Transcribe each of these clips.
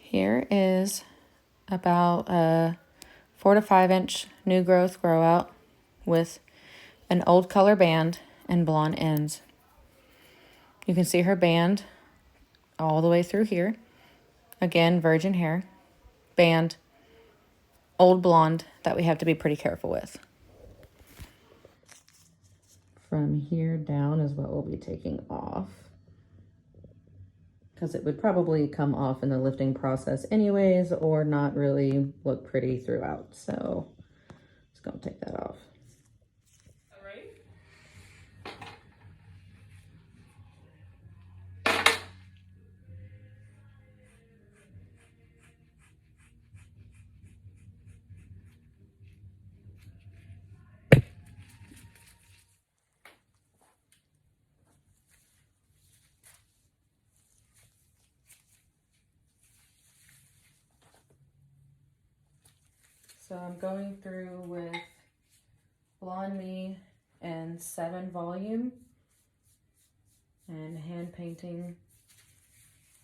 Here is about a 4 to 5 inch new growth grow out with an old color band and blonde ends. You can see her band all the way through here. Again, virgin hair, band, old blonde that we have to be pretty careful with. From here down is what we'll be taking off, because it would probably come off in the lifting process anyways, or not really look pretty throughout. So just gonna take that off. All right. So I'm going through with Blonde Me and 7 volume and hand painting,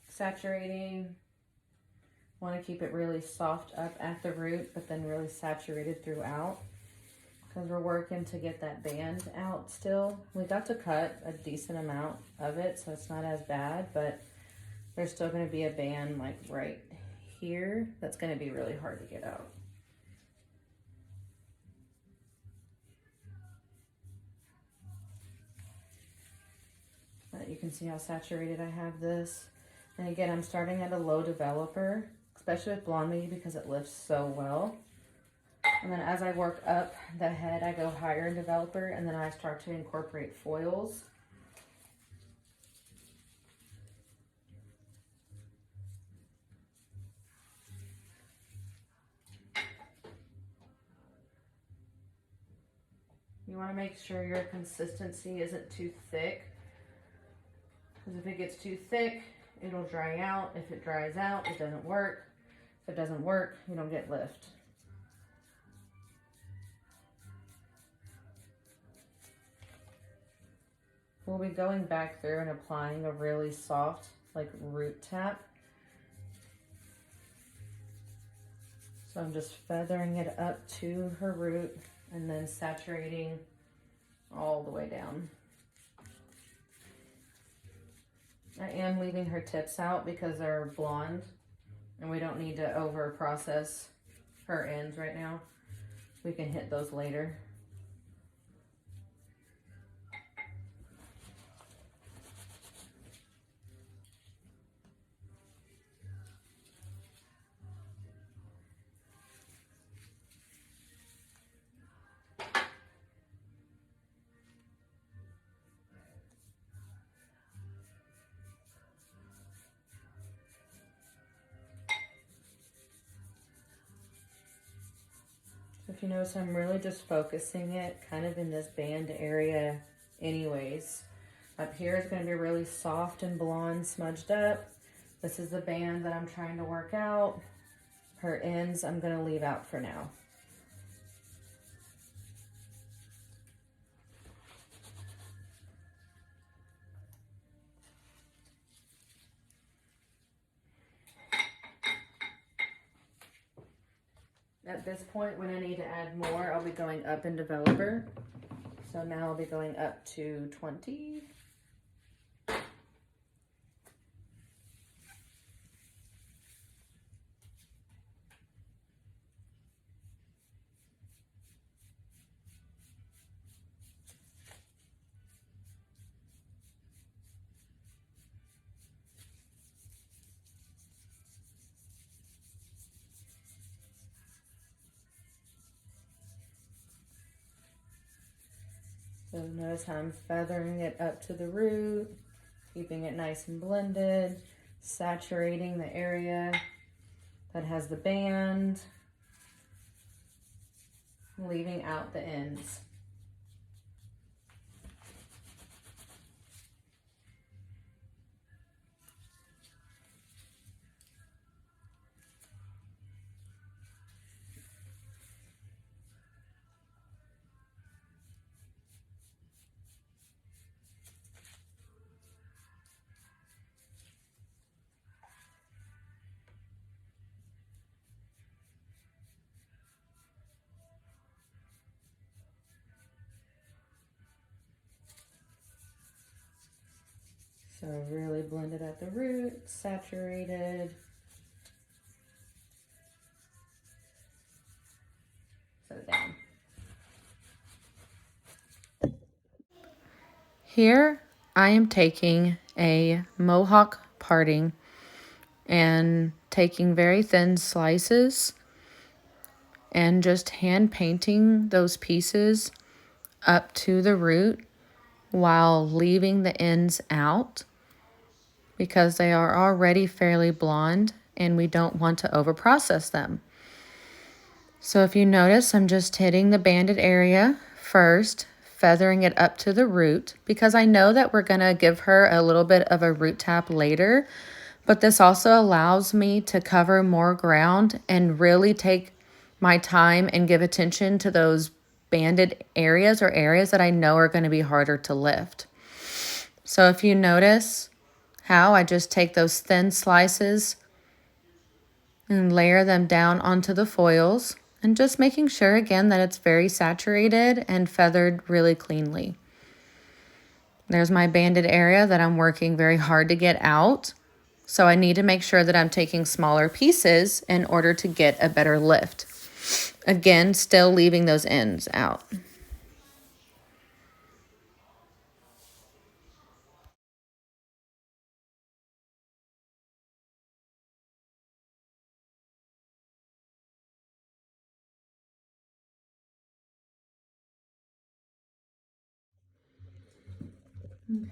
saturating. Want to keep it really soft up at the root, but then really saturated throughout, because we're working to get that band out still. We got to cut a decent amount of it, so it's not as bad, but there's still going to be a band like right here that's going to be really hard to get out. But you can see how saturated I have this. And again, I'm starting at a low developer, especially with Blonde Me, because it lifts so well. And then as I work up the head, I go higher in developer, and then I start to incorporate foils. You want to make sure your consistency isn't too thick, because if it gets too thick, it'll dry out. If it dries out, it doesn't work. If it doesn't work, you don't get lift. We'll be going back through and applying a really soft, like, root tap. So I'm just feathering it up to her root and then saturating all the way down. I am leaving her tips out because they're blonde and we don't need to over process her ends right now. We can hit those later. If you notice, I'm really just focusing it kind of in this band area anyways. Up here is going to be really soft and blonde smudged up. This is the band that I'm trying to work out. Her ends I'm going to leave out for now. At this point, when I need to add more, I'll be going up in developer. So now I'll be going up to 20. So notice how I'm feathering it up to the root, keeping it nice and blended, saturating the area that has the band, leaving out the ends. So really blended at the root, saturated. Set it down. Here I am taking a Mohawk parting and taking very thin slices and just hand painting those pieces up to the root while leaving the ends out because they are already fairly blonde and we don't want to over process them. So if you notice, I'm just hitting the banded area first, feathering it up to the root because I know that we're going to give her a little bit of a root tap later, but this also allows me to cover more ground and really take my time and give attention to those banded areas or areas that I know are going to be harder to lift. So if you notice how I just take those thin slices and layer them down onto the foils and just making sure again that it's very saturated and feathered really cleanly. There's my banded area that I'm working very hard to get out. So I need to make sure that I'm taking smaller pieces in order to get a better lift. Again, still leaving those ends out.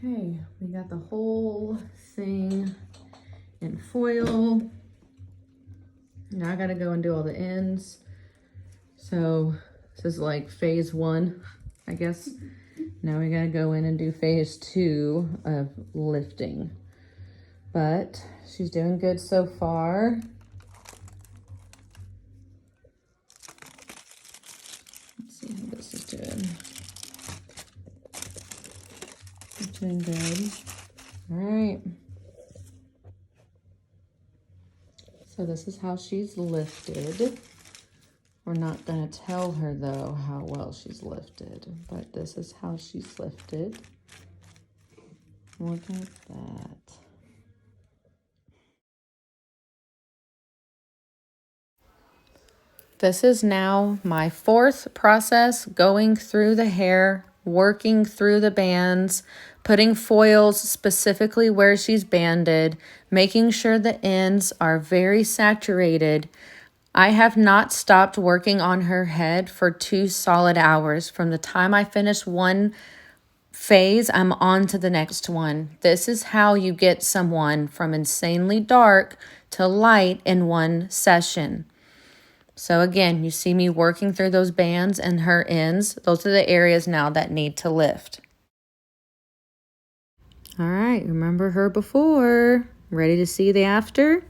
Okay, we got the whole thing in foil. Now I gotta go and do all the ends. So this is like phase 1, I guess. Now we gotta go in and do phase 2 of lifting. But she's doing good so far. Let's see how this is doing. It's doing good. All right. So this is how she's lifted. We're not gonna tell her though how well she's lifted, but this is how she's lifted. Look at that. This is now my 4th process going through the hair, working through the bands, putting foils specifically where she's banded, making sure the ends are very saturated. I have not stopped working on her head for 2 solid hours. From the time I finish one phase, I'm on to the next one. This is how you get someone from insanely dark to light in one session. So again, you see me working through those bands and her ends. Those are the areas now that need to lift. All right, remember her before. Ready to see the after?